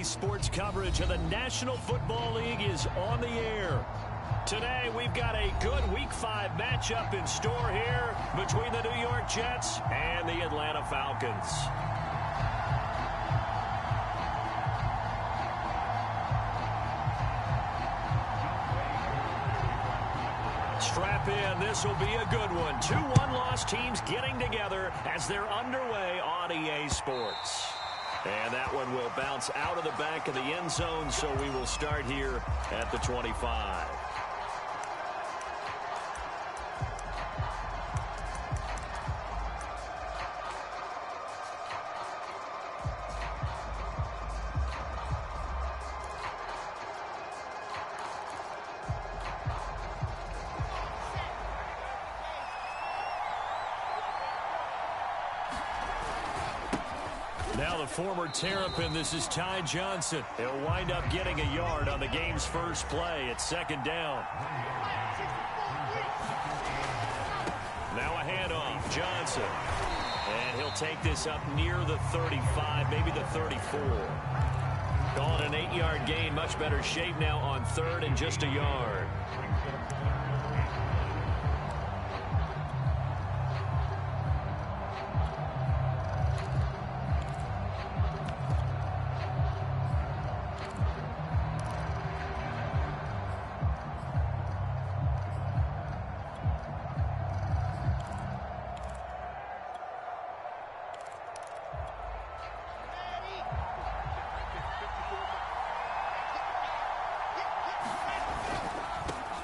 NBA sports coverage of the National Football League is on the air. Today, we've got a good Week 5 matchup in store here between the New York Jets and the Atlanta Falcons. Strap in. This will be a good one. 2 one-loss teams getting together as they're underway on EA Sports. And that one will bounce out of the back of the end zone, so we will start here at the 25. Now the former Terrapin, this is Ty Johnson. He'll wind up getting a yard on the game's first play. It's second down. Now a handoff, Johnson. And he'll take this up near the 35, maybe the 34. Call it an 8-yard gain, much better shape now on third and just a yard.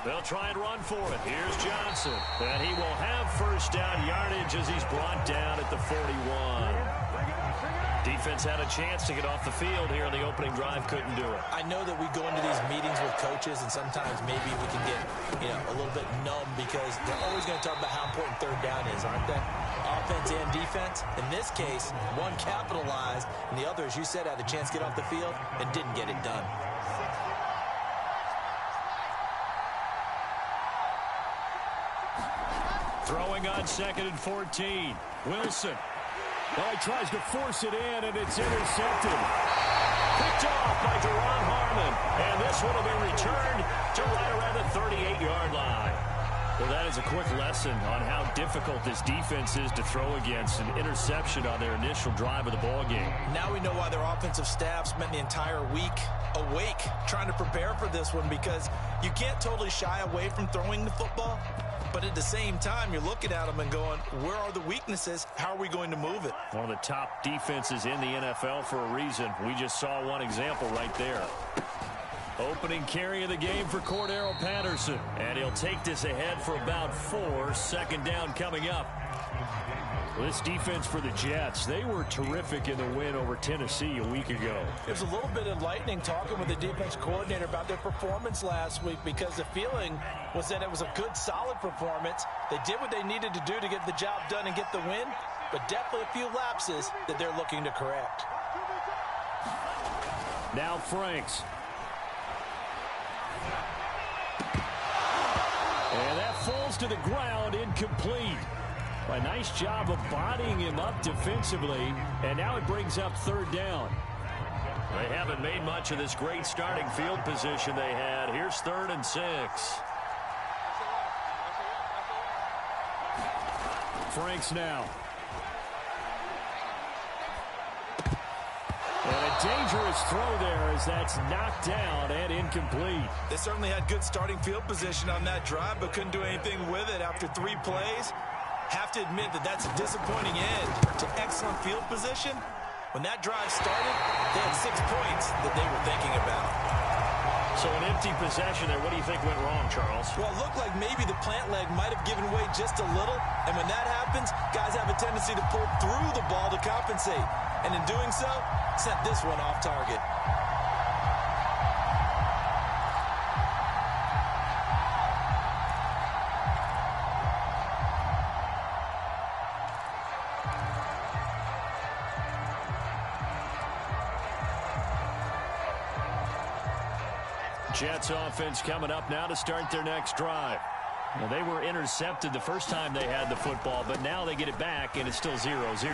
They'll try and run for it. Here's Johnson. And he will have first down yardage as he's brought down at the 41. Defense had a chance to get off the field here in the opening drive. Couldn't do it. I know that we go into these meetings with coaches, and sometimes maybe we can get, a little bit numb because they're always going to talk about how important third down is, aren't they? Offense and defense. In this case, one capitalized, and the other, as you said, had a chance to get off the field and didn't get it done. Throwing on 2nd and 14. Wilson. Oh, he tries to force it in, and it's intercepted. Picked off by Deron Harmon. And this one will be returned to right around the 38-yard line. Well, that is a quick lesson on how difficult this defense is to throw against. An interception on their initial drive of the ballgame. Now we know why their offensive staff spent the entire week awake trying to prepare for this one, because you can't totally shy away from throwing the football. But at the same time, you're looking at them and going, where are the weaknesses? How are we going to move it? One of the top defenses in the NFL for a reason. We just saw one example right there. Opening carry of the game for Cordero Patterson. And he'll take this ahead for about 4. Second down coming up. This defense for the Jets, they were terrific in the win over Tennessee a week ago. There's a little bit of lightning talking with the defense coordinator about their performance last week, because the feeling was that it was a good, solid performance. They did what they needed to do to get the job done and get the win, but definitely a few lapses that they're looking to correct. Now Franks. And that falls to the ground, incomplete. A nice job of bodying him up defensively, and now it brings up third down. They haven't made much of this great starting field position they had. Here's 3rd and 6. Franks now. And a dangerous throw there as that's knocked down and incomplete. They certainly had good starting field position on that drive, but couldn't do anything with it after 3 plays. Have to admit that that's a disappointing end to excellent field position. When that drive started, they had 6 points that they were thinking about. So an empty possession there. What do you think went wrong, Charles? Well, it looked like maybe the plant leg might have given way just a little. And when that happens, guys have a tendency to pull through the ball to compensate. And in doing so, sent this one off target. Jets offense coming up now to start their next drive. Well, they were intercepted the first time they had the football, but now they get it back, and it's still 0-0.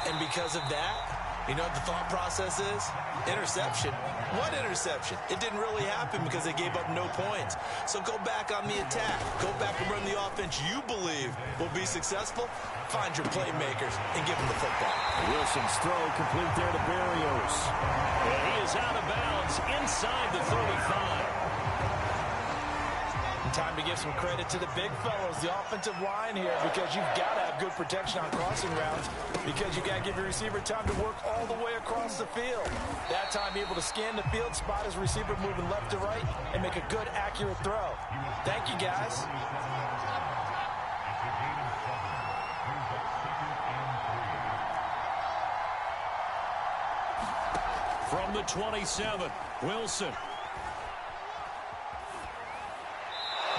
And because of that, You know what the thought process is? Interception. What interception? It didn't really happen because they gave up no points. So go back on the attack. Go back and run the offense you believe will be successful. Find your playmakers and give them the football. Wilson's throw complete there to Berrios. And he is out of bounds inside the 35. Time to give some credit to the big fellows, the offensive line here, because you've got to have good protection on crossing routes, because you got to give your receiver time to work all the way across the field. That time, be able to scan the field, spot his receiver moving left to right, and make a good, accurate throw. Thank you, guys. From the 27, Wilson.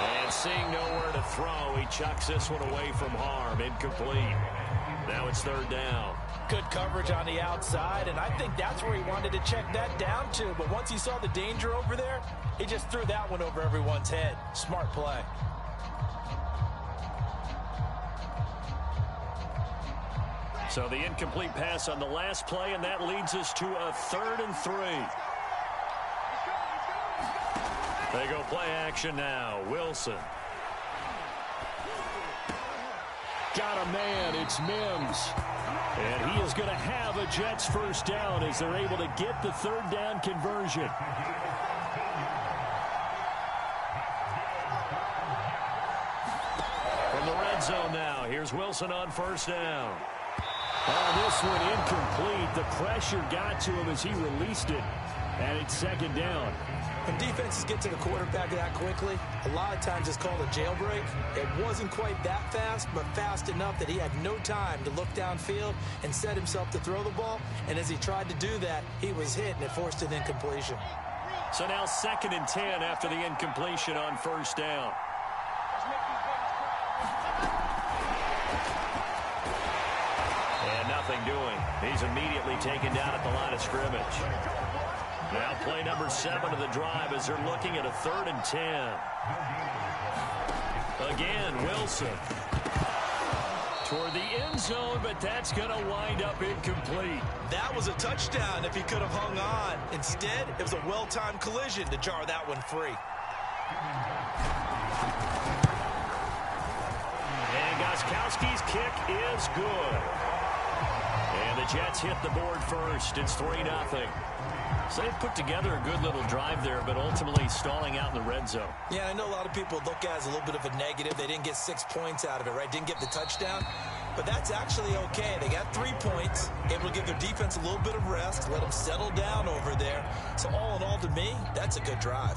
And seeing nowhere to throw, he chucks this one away from harm. Incomplete. Now it's third down. Good coverage on the outside, and I think that's where he wanted to check that down to. But once he saw the danger over there, he just threw that one over everyone's head. Smart play. So the incomplete pass on the last play, and that leads us to a 3rd and 3. They go play action now. Wilson. Got a man. It's Mims. And he is going to have a Jets first down as they're able to get the 3rd down conversion. From the red zone now, here's Wilson on first down. Oh, this one incomplete. The pressure got to him as he released it. And it's 2nd down. When defenses get to the quarterback that quickly, a lot of times it's called a jailbreak. It wasn't quite that fast, but fast enough that he had no time to look downfield and set himself to throw the ball. And as he tried to do that, he was hit, and it forced an incompletion. So now 2nd and 10 after the incompletion on first down. And nothing doing. He's immediately taken down at the line of scrimmage. Now play number 7 of the drive as they're looking at a 3rd and 10. Again, Wilson. Toward the end zone, but that's going to wind up incomplete. That was a touchdown if he could have hung on. Instead, it was a well-timed collision to jar that one free. And Gostkowski's kick is good. And the Jets hit the board first. It's 3-0. So they've put together a good little drive there, but ultimately stalling out in the red zone. Yeah, I know a lot of people look at it as a little bit of a negative. They didn't get 6 points out of it, right? Didn't get the touchdown. But that's actually okay. They got 3 points, able to give their defense a little bit of rest, let them settle down over there. So all in all, to me, that's a good drive.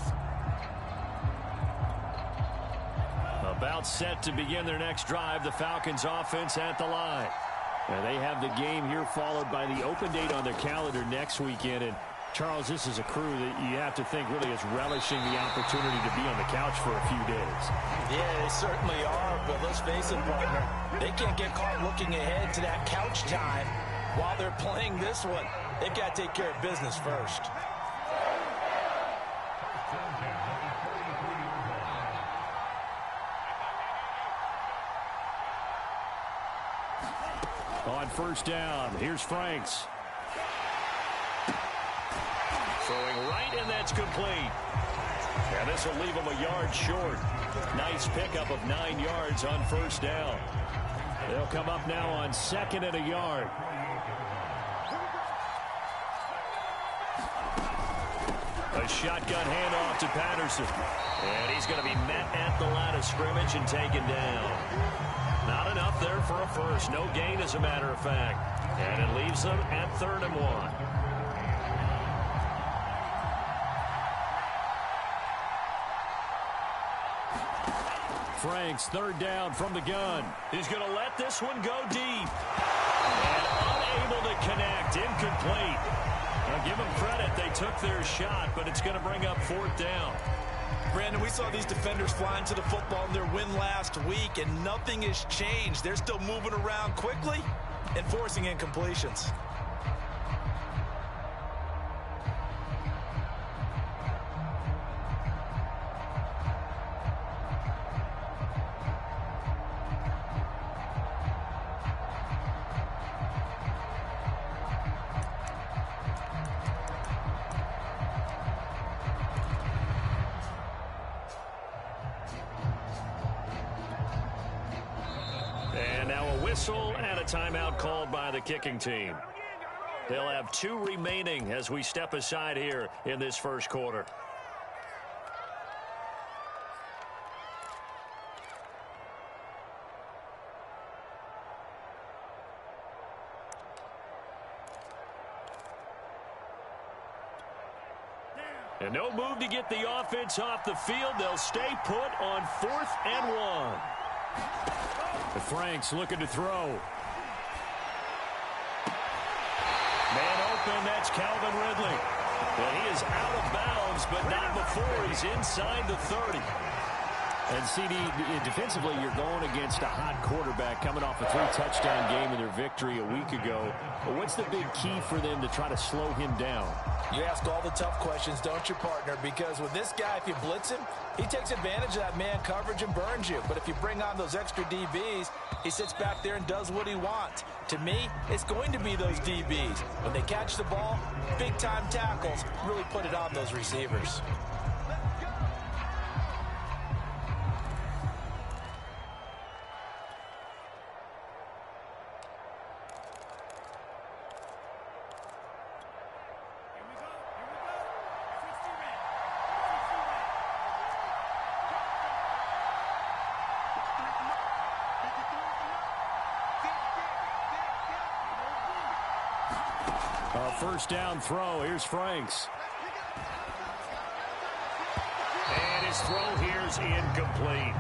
About set to begin their next drive, the Falcons offense at the line. And they have the game here followed by the open date on their calendar next weekend. And Charles, this is a crew that you have to think really is relishing the opportunity to be on the couch for a few days. Yeah, they certainly are, but let's face it, partner. They can't get caught looking ahead to that couch time while they're playing this one. They've got to take care of business first. On first down, here's Franks. Throwing right, and that's complete. And this will leave him a yard short. Nice pickup of 9 yards on first down. They'll come up now on 2nd and a yard. A shotgun handoff to Patterson. And he's going to be met at the line of scrimmage and taken down. Not enough there for a first. No gain, as a matter of fact. And it leaves them at 3rd and 1. Franks, 3rd down from the gun. He's going to let this one go deep. And unable to connect. Incomplete. Now give them credit. They took their shot, but it's going to bring up 4th down. Brandon, we saw these defenders flying to the football in their win last week, and nothing has changed. They're still moving around quickly and forcing incompletions. And now a whistle and a timeout called by the kicking team. They'll have 2 remaining as we step aside here in this first quarter. And no move to get the offense off the field. They'll stay put on 4th and 1. The Franks looking to throw. Man open, that's Calvin Ridley. Well, he is out of bounds, but not before he's inside the 30. And, CD, defensively, you're going against a hot quarterback coming off a 3-touchdown game in their victory a week ago. But what's the big key for them to try to slow him down? You ask all the tough questions, don't you, partner? Because with this guy, if you blitz him, he takes advantage of that man coverage and burns you. But if you bring on those extra DBs, he sits back there and does what he wants. To me, it's going to be those DBs. When they catch the ball, big-time tackles really put it on those receivers. First down throw. Here's Franks. And his throw here's incomplete.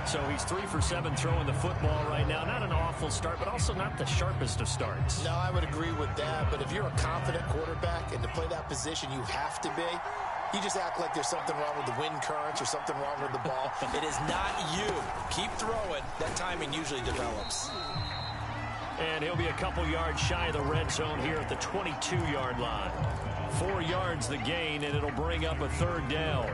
So he's 3 for 7 throwing the football right now. Not an awful start, but also not the sharpest of starts. No, I would agree with that. But if you're a confident quarterback and to play that position, you have to be. You just act like there's something wrong with the wind currents or something wrong with the ball. It is not you. Keep throwing. That timing usually develops. And he'll be a couple yards shy of the red zone here at the 22-yard line. 4 yards the gain, and it'll bring up a 3rd down.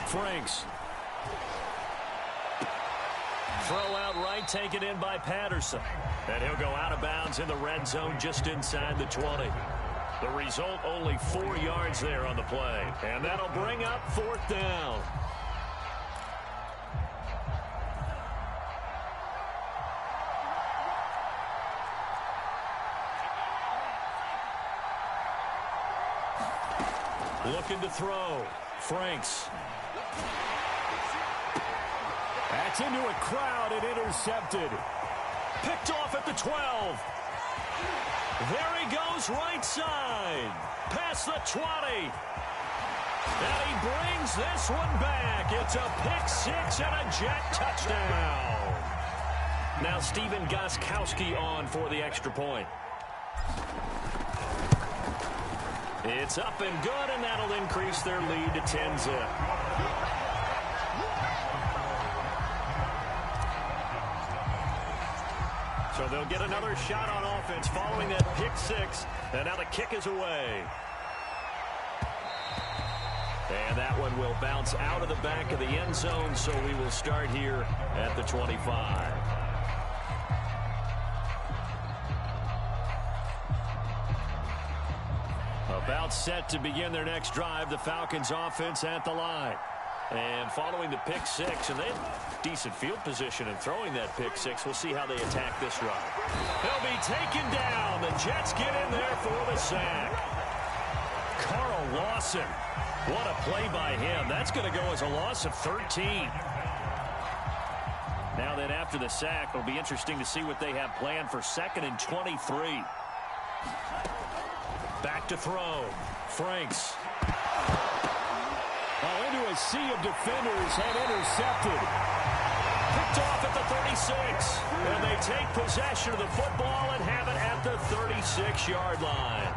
Franks. Throw out right, taken in by Patterson. And he'll go out of bounds in the red zone just inside the 20. The result, only 4 yards there on the play. And that'll bring up 4th down. Looking to throw. Franks. That's into a crowd and intercepted. Picked off at the 12. There he goes right side. Past the 20. And he brings this one back. It's a pick 6 and a jet touchdown. Now Stephen Gostkowski on for the extra point. It's up and good, and that'll increase their lead to 10-zip. So they'll get another shot on offense following that pick 6. And now the kick is away. And that one will bounce out of the back of the end zone, so we will start here at the 25. About set to begin their next drive, the Falcons offense at the line. And following the pick 6, and they have decent field position in throwing that pick 6. We'll see how they attack this run. They'll be taken down. The Jets get in there for the sack. Carl Lawson. What a play by him. That's going to go as a loss of 13. Now then, after the sack, it'll be interesting to see what they have planned for 2nd and 23. Back to throw. Franks. Into a sea of defenders and intercepted. Picked off at the 36. And they take possession of the football and have it at the 36-yard line.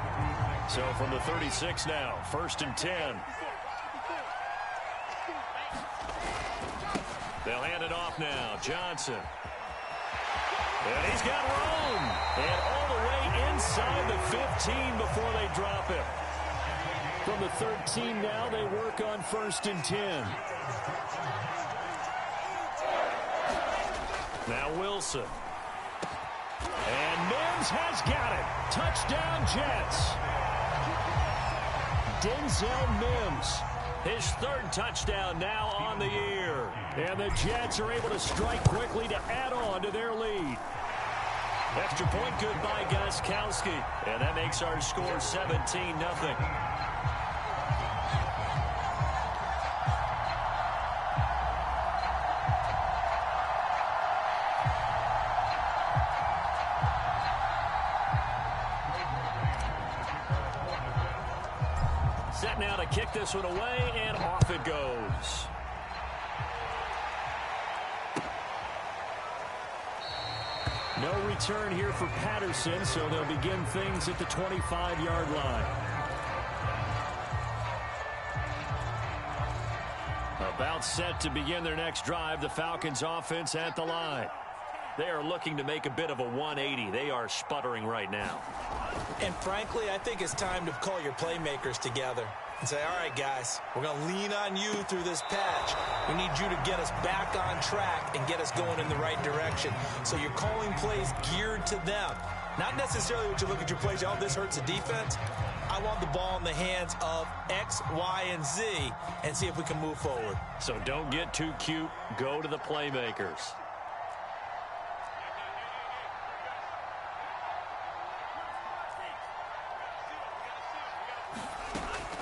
So from the 36 now, 1st and 10. They'll hand it off now. Johnson. And he's got room. And all the way inside the 15 before they drop him. From the 13 now, they work on 1st and 10. Now Wilson. And Mims has got it. Touchdown, Jets. Denzel Mims. His third touchdown now on the year. And the Jets are able to strike quickly to add on to their lead. Extra point good by Gostkowski. And that makes our score 17-0. Set now to kick this one away, and off it goes. No return here for Patterson, so they'll begin things at the 25-yard line. About set to begin their next drive, the Falcons offense at the line. They are looking to make a bit of a 180. They are sputtering right now. And frankly, I think it's time to call your playmakers together and say, all right, guys, we're going to lean on you through this patch. We need you to get us back on track and get us going in the right direction. So you're calling plays geared to them. Not necessarily what you look at your plays, oh, this hurts the defense. I want the ball in the hands of X, Y, and Z and see if we can move forward. So don't get too cute. Go to the playmakers.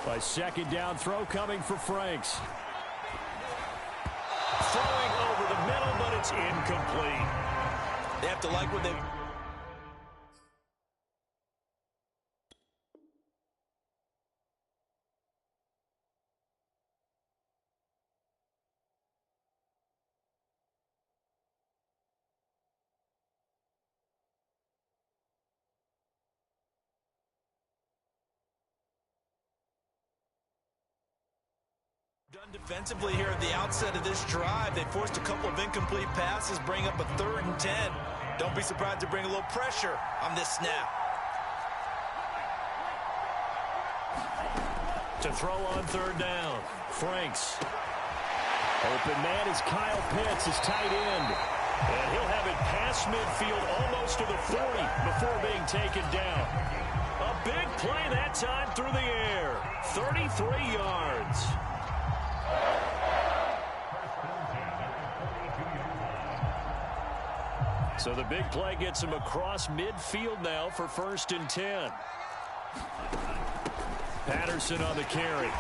A second down throw coming for Franks. Throwing over the middle, but it's incomplete. They have to like what they... done defensively here at the outset of this drive. They forced a couple of incomplete passes, bring up a 3rd and 10. Don't be surprised to bring a little pressure on this snap. To throw on 3rd down, Franks. Open man is Kyle Pitts, his tight end. And he'll have it past midfield almost to the 40 before being taken down. A big play that time through the air. 33 yards. So the big play gets him across midfield now for 1st and 10. Patterson on the carry.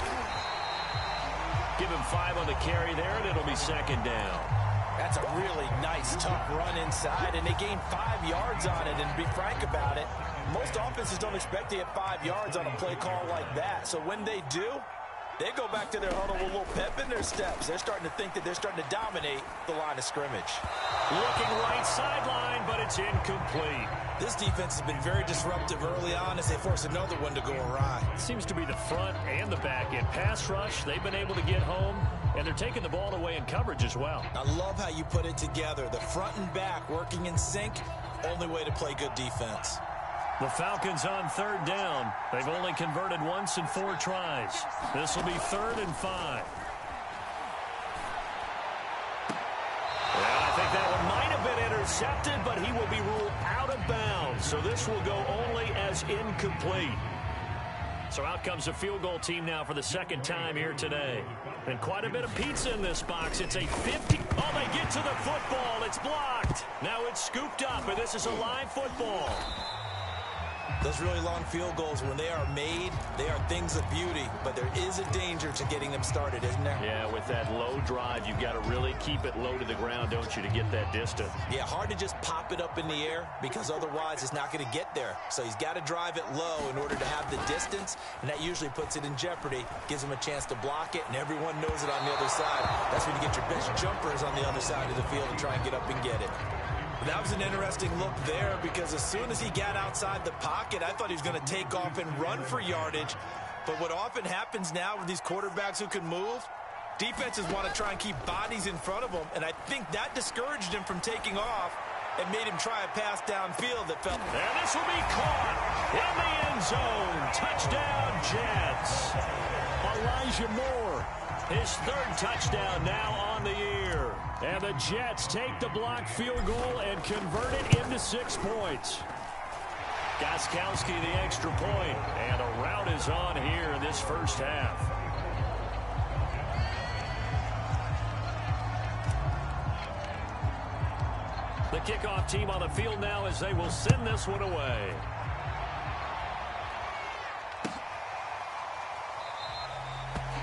Give him 5 on the carry there, and it'll be 2nd down. That's a really nice, tough run inside, and they gained 5 yards on it. And to be frank about it, most offenses don't expect to get 5 yards on a play call like that. So when they do, they go back to their huddle with a little pep in their steps. They're starting to think that they're starting to dominate the line of scrimmage. Looking right sideline, but it's incomplete. This defense has been very disruptive early on as they force another one to go awry. Seems to be the front and the back end. Pass rush, they've been able to get home, and they're taking the ball away in coverage as well. I love how you put it together. The front and back working in sync, only way to play good defense. The Falcons on 3rd down. They've only converted once in 4 tries. This will be 3rd and 5. And I think that one might have been intercepted, but he will be ruled out of bounds. So this will go only as incomplete. So out comes the field goal team now for the 2nd time here today. And quite a bit of pizza in this box. It's a 50. Oh, they get to the football. It's blocked. Now it's scooped up, and this is a live football. Those really long field goals, when they are made, they are things of beauty. But there is a danger to getting them started, isn't there? Yeah, with that low drive, you've got to really keep it low to the ground, don't you, to get that distance. Yeah, hard to just pop it up in the air because otherwise it's not going to get there. So he's got to drive it low in order to have the distance, and that usually puts it in jeopardy, gives him a chance to block it, and everyone knows it on the other side. That's when you get your best jumpers on the other side of the field and try and get up and get it. That was an interesting look there because as soon as he got outside the pocket, I thought he was going to take off and run for yardage. But what often happens now with these quarterbacks who can move, defenses want to try and keep bodies in front of them, and I think that discouraged him from taking off and made him try a pass downfield that fell. And this will be caught in the end zone. Touchdown, Jets. Elijah Moore, his 3rd touchdown now on the year. And the Jets take the blocked field goal and convert it into 6 points. Gostkowski the extra point, and a rout is on here in this first half. The kickoff team on the field now as they will send this one away.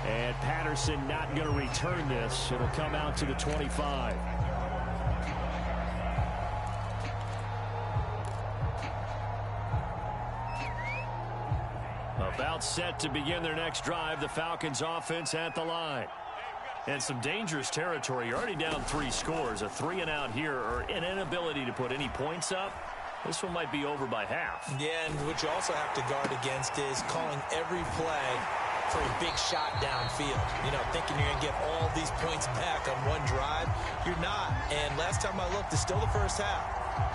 And Patterson not going to return this. It'll come out to the 25. About set to begin their next drive. The Falcons offense at the line. And some dangerous territory. You're already down 3 scores. A 3 and out here, or an inability to put any points up. This one might be over by half. Yeah, and what you also have to guard against is calling every play for a big shot downfield. You know, thinking you're going to get all these points back on one drive. You're not. And last time I looked, it's still the first half.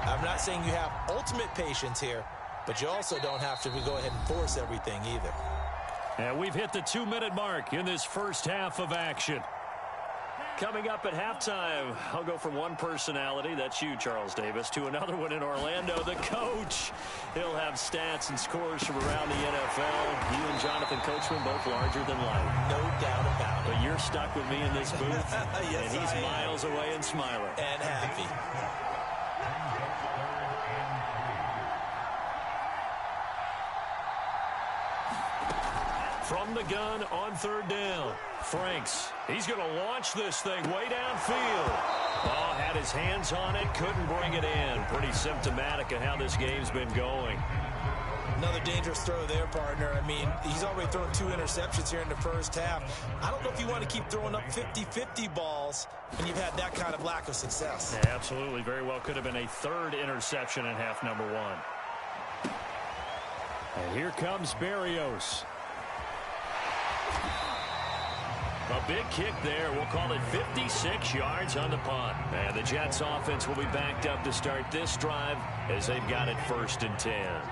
I'm not saying you have ultimate patience here, but you also don't have to go ahead and force everything either. And we've hit the 2-minute mark in this first half of action. Coming up at halftime, I'll go from one personality, that's you, Charles Davis, to another one in Orlando, the coach. He'll have stats and scores from around the NFL. You and Jonathan Coachman, both larger than life. No doubt about it. But you're stuck with me in this booth, yes, and he's miles away and smiling. And happy. From the gun on 3rd down. Franks, he's going to launch this thing way downfield. Oh, had his hands on it, couldn't bring it in. Pretty symptomatic of how this game's been going. Another dangerous throw there, partner. I mean, he's already thrown 2 interceptions here in the first half. I don't know if you want to keep throwing up 50-50 balls when you've had that kind of lack of success. Yeah, absolutely. Very well could have been a 3rd interception in half number 1. And here comes Berrios. A big kick there. We'll call it 56 yards on the punt. And the Jets offense will be backed up to start this drive as they've got it 1st and 10.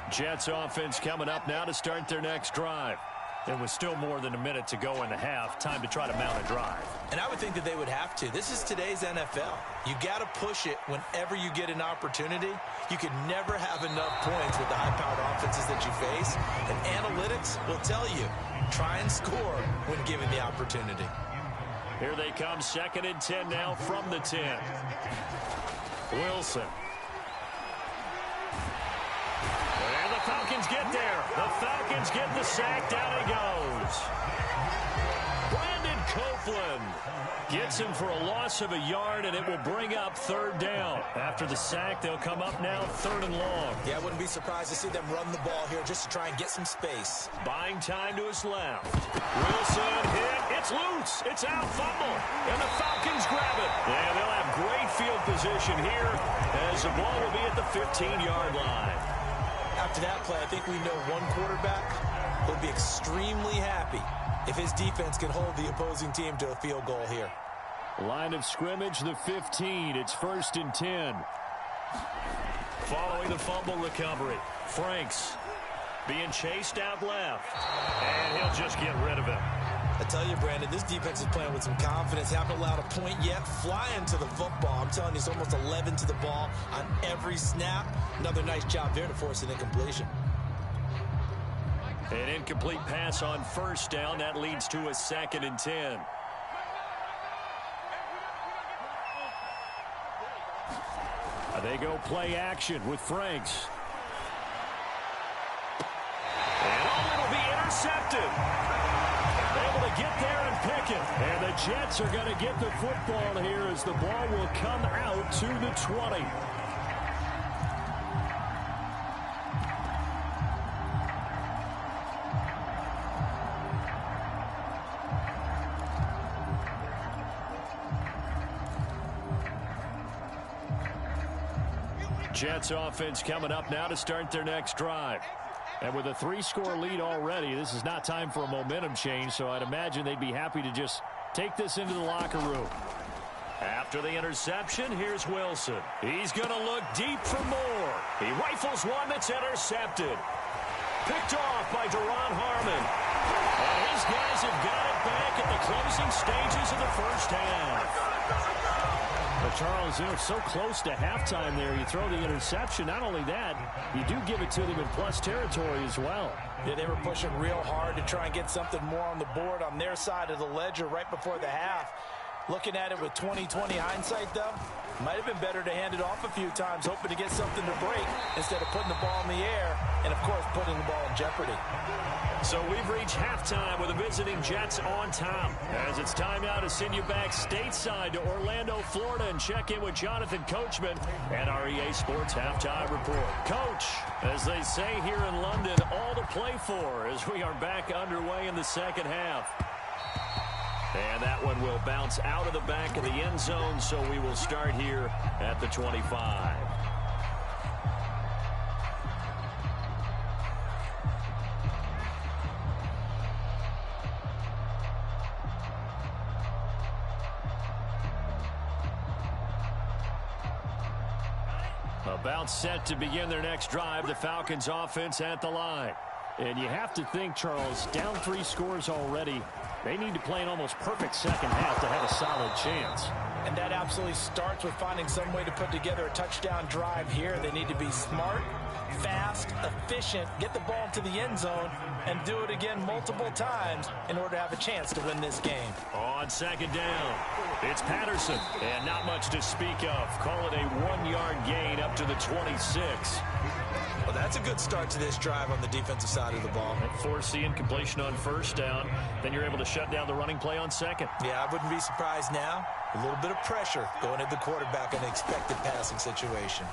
Jets offense coming up now to start their next drive. There was still more than a minute to go in the half. Time to try to mount a drive. And I would think that they would have to. This is today's NFL. You got to push it whenever you get an opportunity. You can never have enough points with the high-powered offenses that you face. And analytics will tell you, try and score when given the opportunity. Here they come, 2nd and 10 now from the 10. Wilson. And the Falcons get there. The Falcons get the sack. Down he goes. Brandon Copeland gets him for a loss of a yard, and it will bring up 3rd down. After the sack, they'll come up now 3rd and long. Yeah, I wouldn't be surprised to see them run the ball here just to try and get some space. Buying time to his left. Wilson hit. It's loose. It's out. Fumble. And the Falcons grab it. And they'll have great field position here as the ball will be at the 15-yard line. After that play, I think we know one quarterback will be extremely happy if his defense can hold the opposing team to a field goal here. Line of scrimmage, the 15. It's 1st and 10. Following the fumble recovery, Franks being chased out left. And he'll just get rid of him. I tell you, Brandon, this defense is playing with some confidence. Haven't allowed a point yet. Flying to the football. I'm telling you, it's almost 11 to the ball on every snap. Another nice job there to force an incompletion. An incomplete pass on 1st down. That leads to a 2nd and 10. They go play action with Franks. And it'll be intercepted. Able to get there and pick it. And the Jets are going to get the football here as the ball will come out to the 20. Jets offense coming up now to start their next drive. And with a 3-score lead already, this is not time for a momentum change, so I'd imagine they'd be happy to just take this into the locker room. After the interception, here's Wilson. He's going to look deep for more. He rifles one that's intercepted. Picked off by Duron Harmon. And his guys have got it back at the closing stages of the first half. Well, Charles, they're so close to halftime there. You throw the interception. Not only that, you do give it to them in plus territory as well. Yeah, they were pushing real hard to try and get something more on the board on their side of the ledger right before the half. Looking at it with 20/20 hindsight, though, might have been better to hand it off a few times, hoping to get something to break instead of putting the ball in the air and, of course, putting the ball in jeopardy. So we've reached halftime with the visiting Jets on top. As it's time now to send you back stateside to Orlando, Florida, and check in with Jonathan Coachman and our EA Sports Halftime Report. Coach, as they say here in London, all to play for as we are back underway in the second half. And that one will bounce out of the back of the end zone, so we will start here at the 25. About set to begin their next drive, the Falcons offense at the line. And you have to think, Charles, down 3 scores already. They need to play an almost perfect second half to have a solid chance. And that absolutely starts with finding some way to put together a touchdown drive here. They need to be smart, fast, efficient, get the ball into the end zone, and do it again multiple times in order to have a chance to win this game. On second down, it's Patterson, and not much to speak of. Call it a 1-yard gain up to the 26. Well, that's a good start to this drive on the defensive side of the ball. Force the incompletion on first down. Then you're able to shut down the running play on second. Yeah, I wouldn't be surprised now. A little bit of pressure going at the quarterback in an expected passing situation.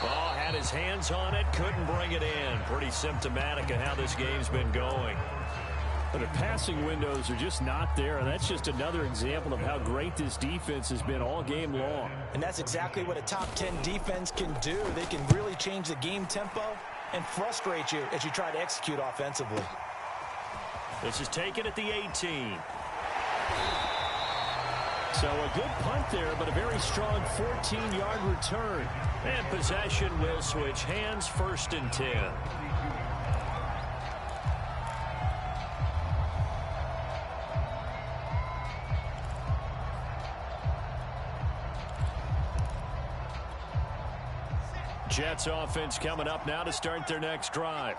Ball had his hands on it, couldn't bring it in. Pretty symptomatic of how this game's been going. But the passing windows are just not there, and that's just another example of how great this defense has been all game long. And that's exactly what a top 10 defense can do. They can really change the game tempo and frustrate you as you try to execute offensively. This is taken at the 18. So a good punt there, but a very strong 14-yard return. And possession will switch hands, 1st and 10. Jets offense coming up now to start their next drive.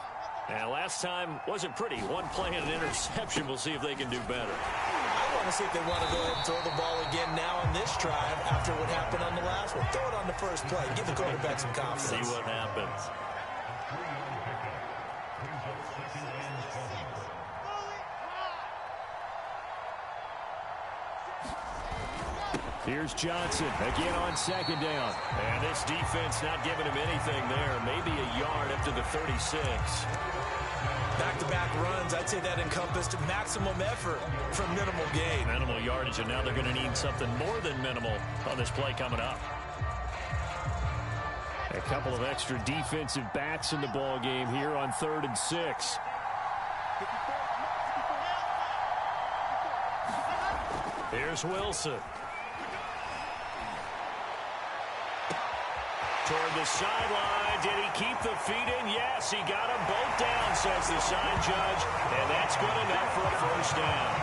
And last time wasn't pretty. One play and an interception. We'll see if they can do better. I want to see if they want to go ahead and throw the ball again now on this drive after what happened on the last one. Throw it on the first play. Give the quarterback some confidence. See what happens. Here's Johnson again on second down. And this defense not giving him anything there. Maybe a yard up to the 36. Back-to-back runs, I'd say that encompassed maximum effort from minimal gain. Minimal yardage, and now they're going to need something more than minimal on this play coming up. A couple of extra defensive backs in the ball game here on 3rd and 6. Here's Wilson. Toward the sideline. Did he keep the feet in? Yes, he got them both down, says the sign judge. And that's good enough for a 1st down.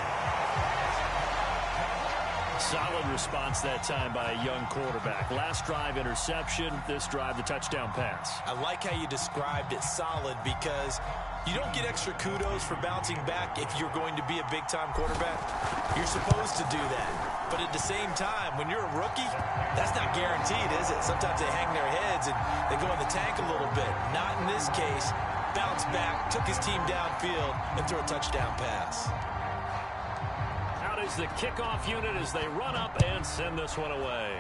Solid response that time by a young quarterback. Last drive, interception. This drive, the touchdown pass. I like how you described it solid because you don't get extra kudos for bouncing back if you're going to be a big-time quarterback. You're supposed to do that. But at the same time, when you're a rookie, that's not guaranteed, is it? Sometimes they hang their heads and they go in the tank a little bit. Not in this case. Bounced back, took his team downfield, and threw a touchdown pass. Out is the kickoff unit as they run up and send this one away.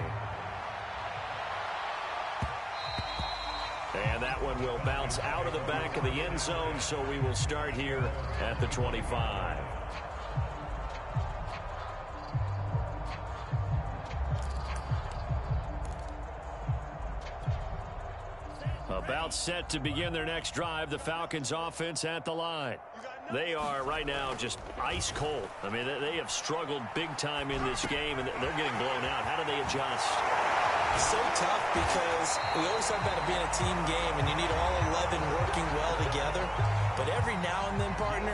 And that one will bounce out of the back of the end zone, so we will start here at the 25. About set to begin their next drive, the Falcons offense at the line. They are right now just ice cold. I mean, they have struggled big time in this game, and they're getting blown out. How do they adjust? It's so tough because we always talk about it being a team game, and you need all 11 working well together. But every now and then, partner,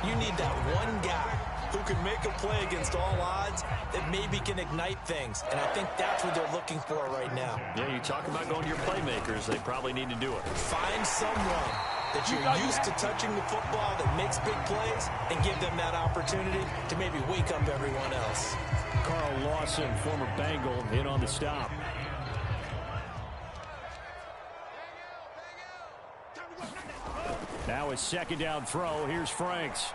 you need that one guy who can make a play against all odds that maybe can ignite things. And I think that's what they're looking for right now. Yeah, you talk about going to your playmakers. They probably need to do it. Find someone that you're used to touching the football that makes big plays and give them that opportunity to maybe wake up everyone else. Carl Lawson, former Bengal, in on the stop. Now his second down throw. Here's Franks.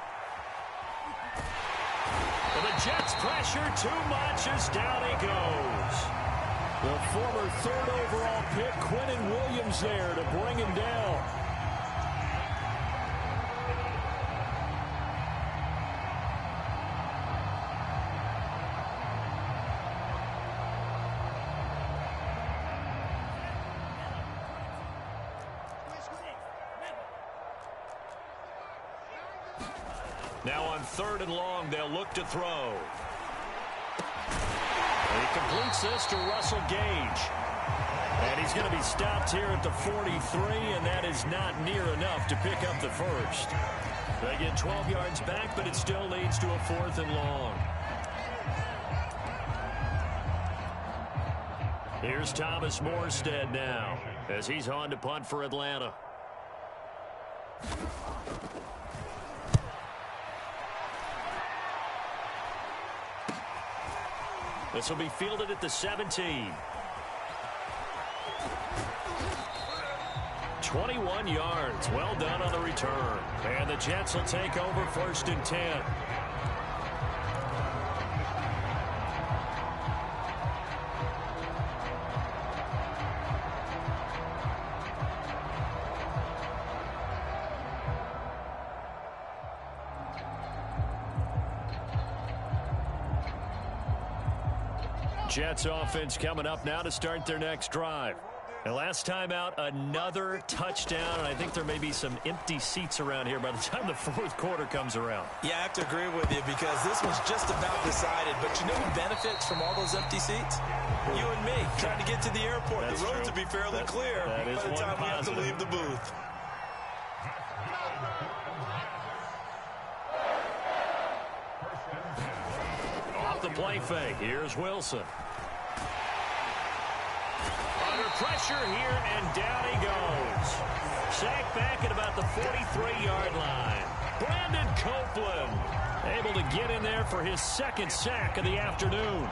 And the Jets pressure too much as down he goes. The former third overall pick, Quinnen Williams, there to bring him down. Now on 3rd and long, they'll look to throw. He completes this to Russell Gage. And he's going to be stopped here at the 43, and that is not near enough to pick up the first. They get 12 yards back, but it still leads to a 4th and long. Here's Thomas Morstead now as he's on to punt for Atlanta. This will be fielded at the 17. 21 yards. Well done on the return. And the Jets will take over 1st and 10. Jets offense coming up now to start their next drive. The last time out, another touchdown, and I think there may be some empty seats around here by the time the 4th quarter comes around. Yeah, I have to agree with you because this one's just about decided. But you know who benefits from all those empty seats? You and me, trying to get to the airport. That's the roads true. will be fairly clear by the time we have to leave the booth. Off the play fake, here's Wilson. Under pressure here, and down he goes. Sacked back at about the 43-yard line. Brandon Copeland able to get in there for his 2nd sack of the afternoon.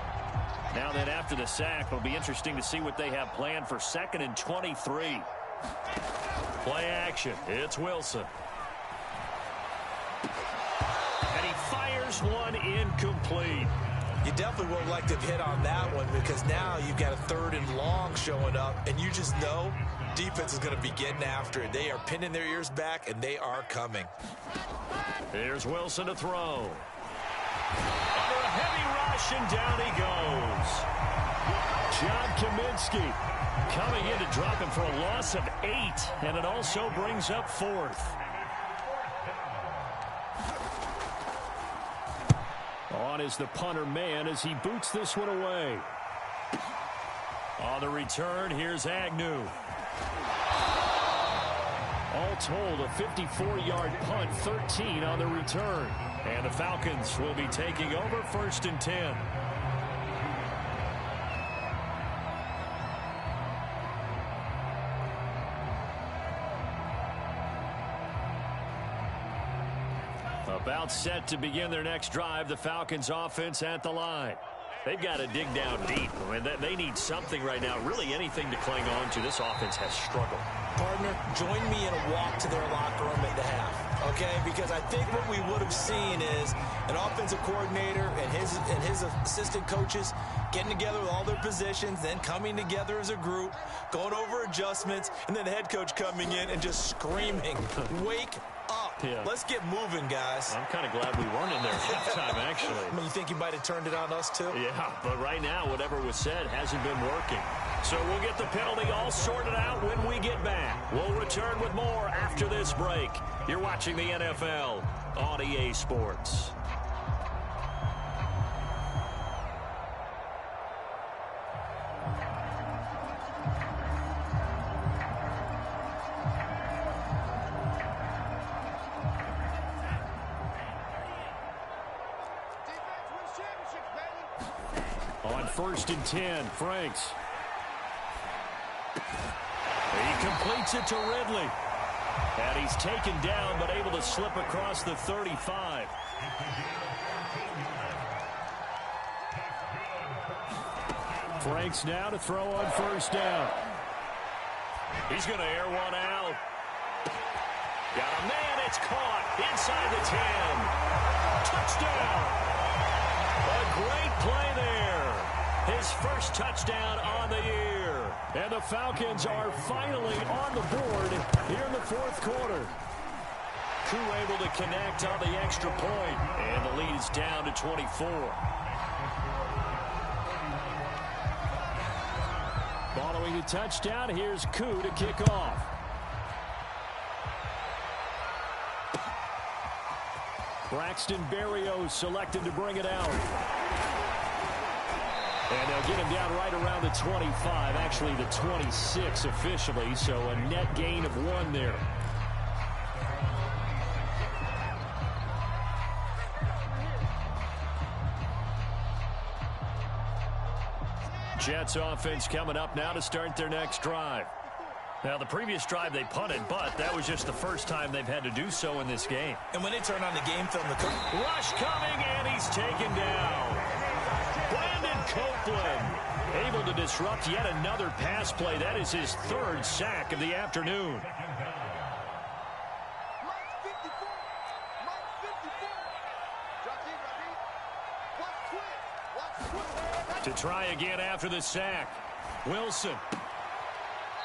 Now then, after the sack, it'll be interesting to see what they have planned for 2nd and 23. Play action. It's Wilson. And he fires one incomplete. You definitely would like to hit on that one because now you've got a 3rd and long showing up, and you just know defense is going to be getting after it. They are pinning their ears back, and they are coming. Here's Wilson to throw. Under a heavy rush, and down he goes. John Kaminsky coming in to drop him for a loss of 8, and it also brings up 4th. On is the punter man as he boots this one away. On the return, here's Agnew. All told, a 54-yard punt, 13 on the return. And the Falcons will be taking over 1st and 10. About set to begin their next drive, the Falcons offense at the line. They've got to dig down deep. I mean, they need something right now, really anything to cling on to. This offense has struggled. Partner, join me in a walk to their locker room at the half, okay? Because I think what we would have seen is an offensive coordinator and his assistant coaches getting together with all their positions, then coming together as a group, going over adjustments, and then the head coach coming in and just screaming, wake up. Yeah. Let's get moving, guys. I'm kind of glad we weren't in there at halftime, actually. I mean, you think you might have turned it on us, too? Yeah, but right now, whatever was said hasn't been working. So we'll get the penalty all sorted out when we get back. We'll return with more after this break. You're watching the NFL on EA Sports. 1st and 10. Franks. He completes it to Ridley. And he's taken down, but able to slip across the 35. Franks now to throw on 1st down. He's going to air one out. Got a man, it's caught inside the 10. Touchdown. A great play there. His first touchdown on the year. And the Falcons are finally on the board here in the 4th quarter. Koo able to connect on the extra point. And the lead is down to 24. Following the touchdown, here's Koo to kick off. Braxton Berrios selected to bring it out. And they'll get him down right around the 25, actually the 26 officially, so a net gain of 1 there. Jets offense coming up now to start their next drive. Now, the previous drive they punted, but that was just the first time they've had to do so in this game. And when they turn on the game film, the rush coming, and he's taken down. Brandon Copeland able to disrupt yet another pass play. That is his 3rd sack of the afternoon. To try again after the sack. Wilson.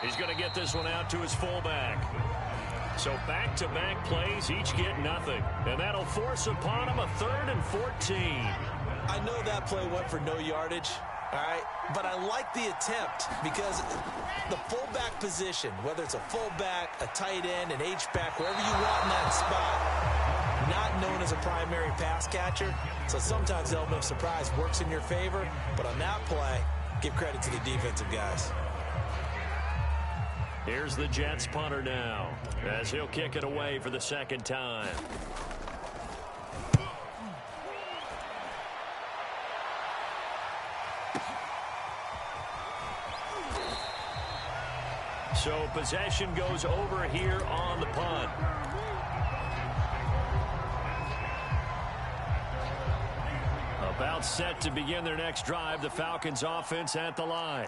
He's going to get this one out to his fullback. So back-to-back plays, each get nothing. And that'll force upon him a 3rd and 14. I know that play went for no yardage, all right? But I like the attempt because the fullback position, whether it's a fullback, a tight end, an H-back, wherever you want in that spot, not known as a primary pass catcher. So sometimes the element of surprise works in your favor. But on that play, give credit to the defensive guys. Here's the Jets punter now as he'll kick it away for the 2nd time. So possession goes over here on the punt. About set to begin their next drive, the Falcons offense at the line.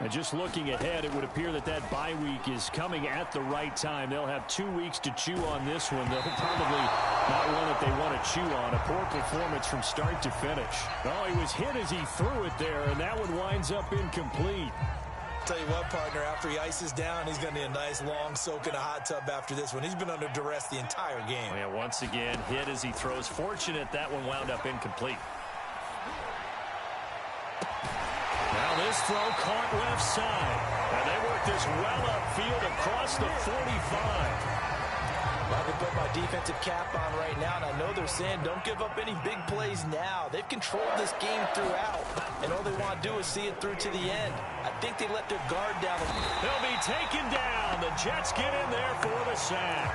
And just looking ahead, it would appear that that bye week is coming at the right time. They'll have 2 weeks to chew on this one. They'll probably not one that they want to chew on. A poor performance from start to finish. Oh, he was hit as he threw it there, and that one winds up incomplete. Tell you what, partner, after he ices down, he's going to need a nice long soak in a hot tub after this one. He's been under duress the entire game. Yeah, once again, hit as he throws. Fortunate that one wound up incomplete. Now this throw caught left side. And they work this well upfield across the 45. I can put my defensive cap on right now, and I know they're saying don't give up any big plays now. They've controlled this game throughout, and all they want to do is see it through to the end. I think they let their guard down. They'll be taken down. The Jets get in there for the sack.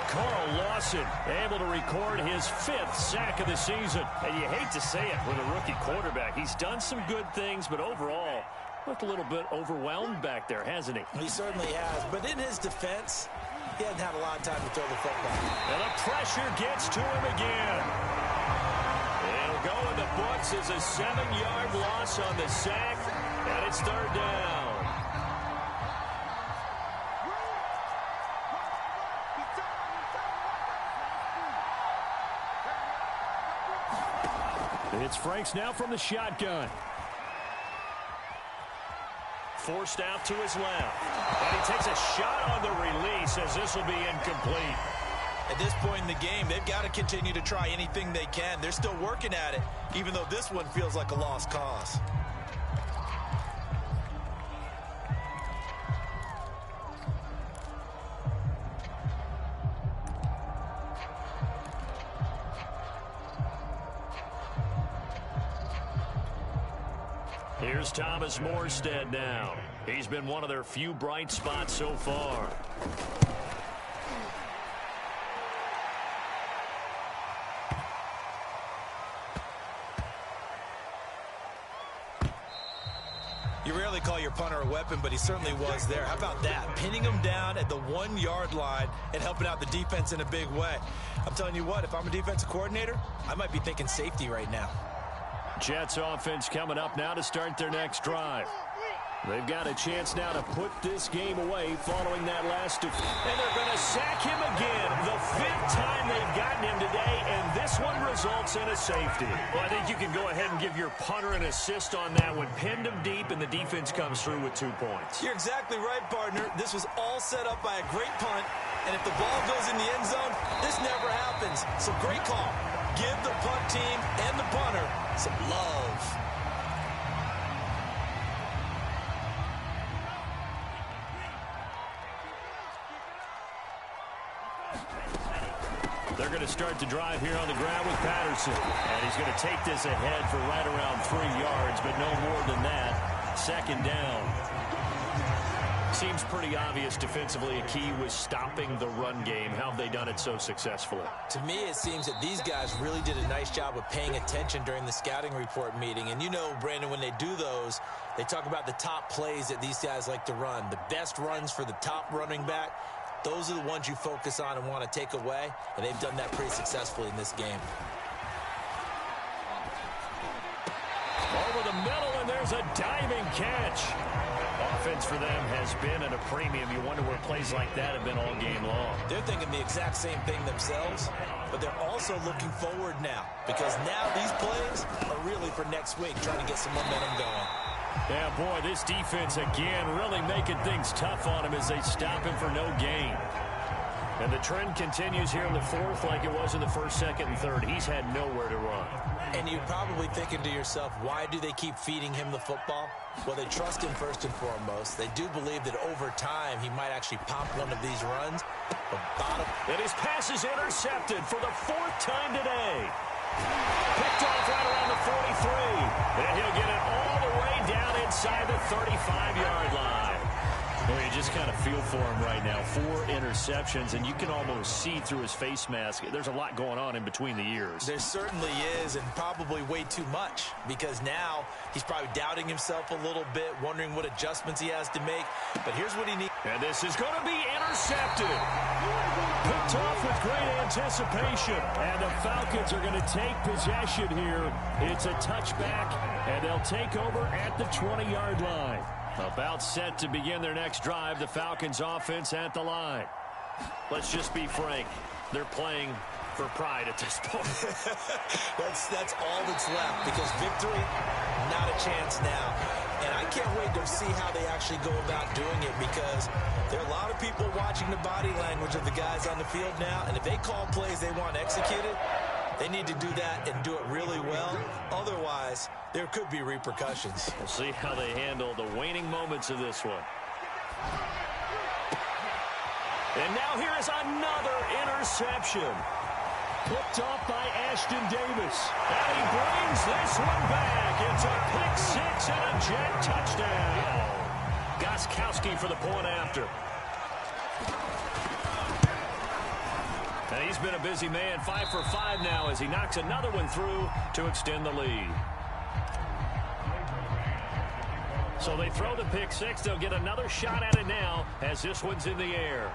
Carl Lawson able to record his 5th sack of the season. And you hate to say it with a rookie quarterback. He's done some good things, but overall, looked a little bit overwhelmed back there, hasn't he? He certainly has. But in his defense, he hasn't had a lot of time to throw the football. And the pressure gets to him again. It'll go in the books as a 7-yard loss on the sack, and it's 3rd down. It's Franks now from the shotgun. Forced out to his left. And he takes a shot on the release as this will be incomplete. At this point in the game, they've got to continue to try anything they can. They're still working at it, even though this one feels like a lost cause. Here's Thomas Morstead now. He's been one of their few bright spots so far. weapon, but he certainly was there. How about that? Pinning him down at the 1-yard line and helping out the defense in a big way. I'm telling you what, if I'm a defensive coordinator, I might be thinking safety right now. Jets offense coming up now to start their next drive. They've got a chance now to put this game away following that last defeat. And they're going to sack him again. The 5th time they've gotten him today, and this one results in a safety. Well, I think you can go ahead and give your punter an assist on that one. Pinned him deep, and the defense comes through with 2 points. You're exactly right, partner. This was all set up by a great punt, and if the ball goes in the end zone, this never happens. So great call. Give the punt team and the punter some love. They're going to start the drive here on the ground with Patterson. And he's going to take this ahead for right around 3 yards, but no more than that. 2nd down. Seems pretty obvious defensively. A key was stopping the run game. How have they done it so successfully? To me, it seems that these guys really did a nice job of paying attention during the scouting report meeting. And you know, Brandon, when they do those, they talk about the top plays that these guys like to run. The best runs for the top running back. Those are the ones you focus on and want to take away, and they've done that pretty successfully in this game. Over the middle, and there's a diving catch. Offense for them has been at a premium. You wonder where plays like that have been all game long. They're thinking the exact same thing themselves, but they're also looking forward now, because now these plays are really for next week, trying to get some momentum going. Yeah, boy, this defense again really making things tough on him as they stop him for no gain. And the trend continues here in the 4th like it was in the 1st, 2nd, and 3rd. He's had nowhere to run. And you're probably thinking to yourself, why do they keep feeding him the football? Well, they trust him first and foremost. They do believe that over time he might actually pop one of these runs. But and his pass is intercepted for the 4th time today. Picked off right around the 43. And he'll get it all the way down inside the 35-yard line. Well, you just kind of feel for him right now. 4 interceptions, and you can almost see through his face mask. There's a lot going on in between the ears. There certainly is, and probably way too much, because now he's probably doubting himself a little bit, wondering what adjustments he has to make. But here's what he needs. And this is going to be intercepted. Picked off with great anticipation. And the Falcons are going to take possession here. It's a touchback, and they'll take over at the 20-yard line. About set to begin their next drive, the Falcons offense at the line. Let's just be frank. They're playing for pride at this point. that's all that's left, because victory, not a chance now. And I can't wait to see how they actually go about doing it, because there are a lot of people watching the body language of the guys on the field now, and if they call plays they want executed, they need to do that and do it really well. Otherwise, there could be repercussions. We'll see how they handle the waning moments of this one. And now here is another interception. Picked off by Ashton Davis. And he brings this one back. It's a pick 6 and a Jet touchdown. Gostkowski for the point after. And he's been a busy man, 5 for 5 now as he knocks another one through to extend the lead. So they throw the pick 6. They'll get another shot at it now as this one's in the air.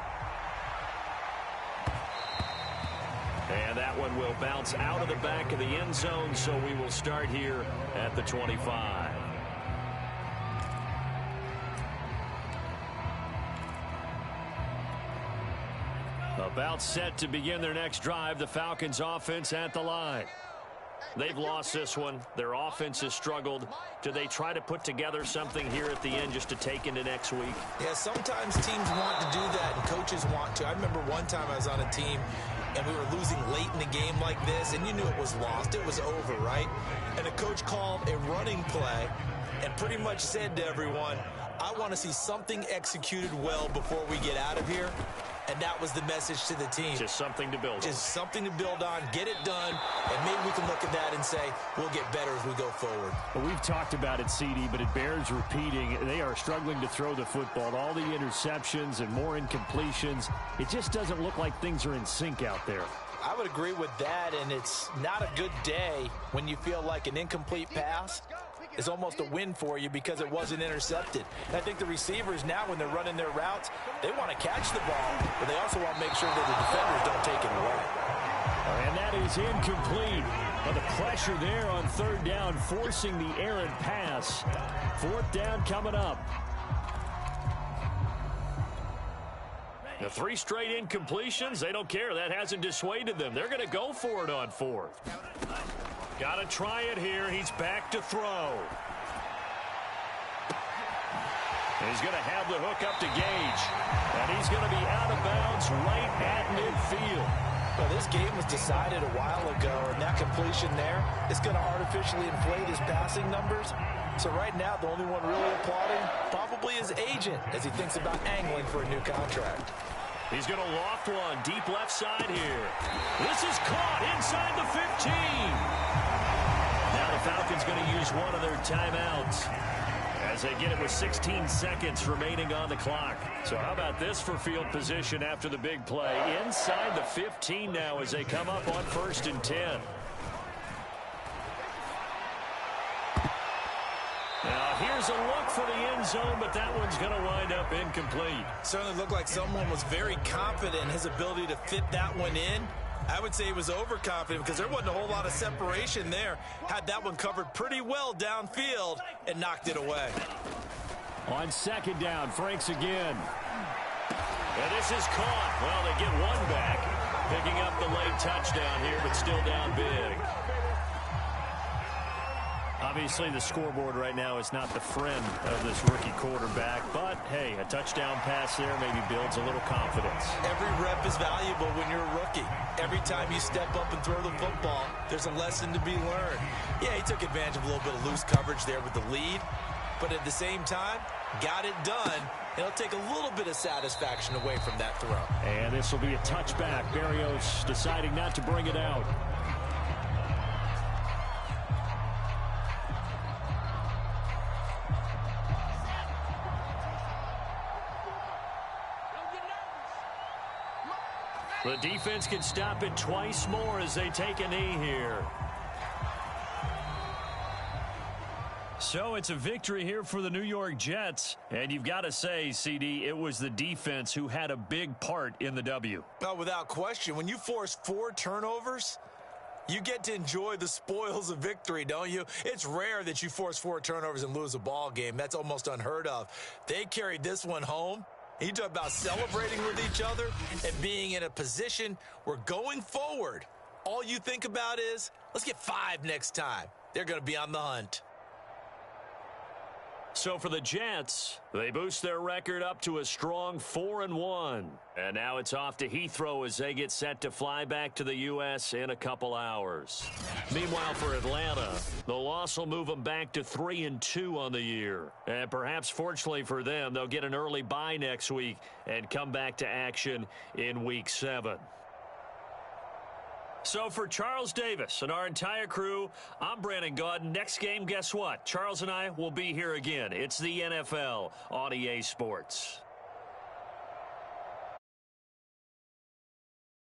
And that one will bounce out of the back of the end zone, so we will start here at the 25. About set to begin their next drive, the Falcons offense at the line. They've lost this one. Their offense has struggled. Do they try to put together something here at the end just to take into next week? Yeah, sometimes teams want to do that and coaches want to. I remember one time I was on a team and we were losing late in the game like this, and you knew it was lost. It was over, right? And the coach called a running play and pretty much said to everyone, I want to see something executed well before we get out of here. And that was the message to the team. Just something to build on. Just something to build on, get it done, and maybe we can look at that and say, we'll get better as we go forward. Well, we've talked about it, CD, but it bears repeating. They are struggling to throw the football. All the interceptions and more incompletions. It just doesn't look like things are in sync out there. I would agree with that, and it's not a good day when you feel like an incomplete pass is almost a win for you because it wasn't intercepted. And I think the receivers now, when they're running their routes, they want to catch the ball, but they also want to make sure that the defenders don't take it away. And that is incomplete. But the pressure there on third down, forcing the errant pass. Fourth down coming up. The 3 straight incompletions, they don't care. That hasn't dissuaded them. They're going to go for it on fourth. Got to try it here. He's back to throw. He's going to have the hook up to Gage. And he's going to be out of bounds right at midfield. Well, this game was decided a while ago, and that completion there is going to artificially inflate his passing numbers. So right now, the only one really applauding probably his agent as he thinks about angling for a new contract. He's going to loft one deep left side here. This is caught inside the 15. Now the Falcons going to use one of their timeouts as they get it with 16 seconds remaining on the clock. So how about this for field position after the big play? Inside the 15 now as they come up on 1st and 10. Now here's a look for the end zone, but that one's going to wind up incomplete. Certainly looked like someone was very confident in his ability to fit that one in. I would say he was overconfident because there wasn't a whole lot of separation there. Had that one covered pretty well downfield and knocked it away. On 2nd down, Franks again. And this is caught. Well, they get one back, picking up the late touchdown here, but still down big. Obviously, the scoreboard right now is not the friend of this rookie quarterback, but, hey, a touchdown pass there maybe builds a little confidence. Every rep is valuable when you're a rookie. Every time you step up and throw the football, there's a lesson to be learned. Yeah, he took advantage of a little bit of loose coverage there with the lead, but at the same time, got it done. It'll take a little bit of satisfaction away from that throw. And this will be a touchback. Berrios deciding not to bring it out. The defense can stop it twice more as they take a knee here. So it's a victory here for the New York Jets. And you've got to say, CD, it was the defense who had a big part in the W. Oh, without question. When you force 4 turnovers, you get to enjoy the spoils of victory, don't you? It's rare that you force 4 turnovers and lose a ball game. That's almost unheard of. They carried this one home. You talk about celebrating with each other and being in a position where going forward, all you think about is, let's get 5 next time. They're going to be on the hunt. So for the Jets, they boost their record up to a strong 4-1. And now it's off to Heathrow as they get set to fly back to the U.S. in a couple hours. Meanwhile, for Atlanta, the loss will move them back to 3-2 on the year. And perhaps fortunately for them, they'll get an early bye next week and come back to action in Week 7. So for Charles Davis and our entire crew, I'm Brandon Gaudin. Next game, guess what? Charles and I will be here again. It's the NFL on EA Sports.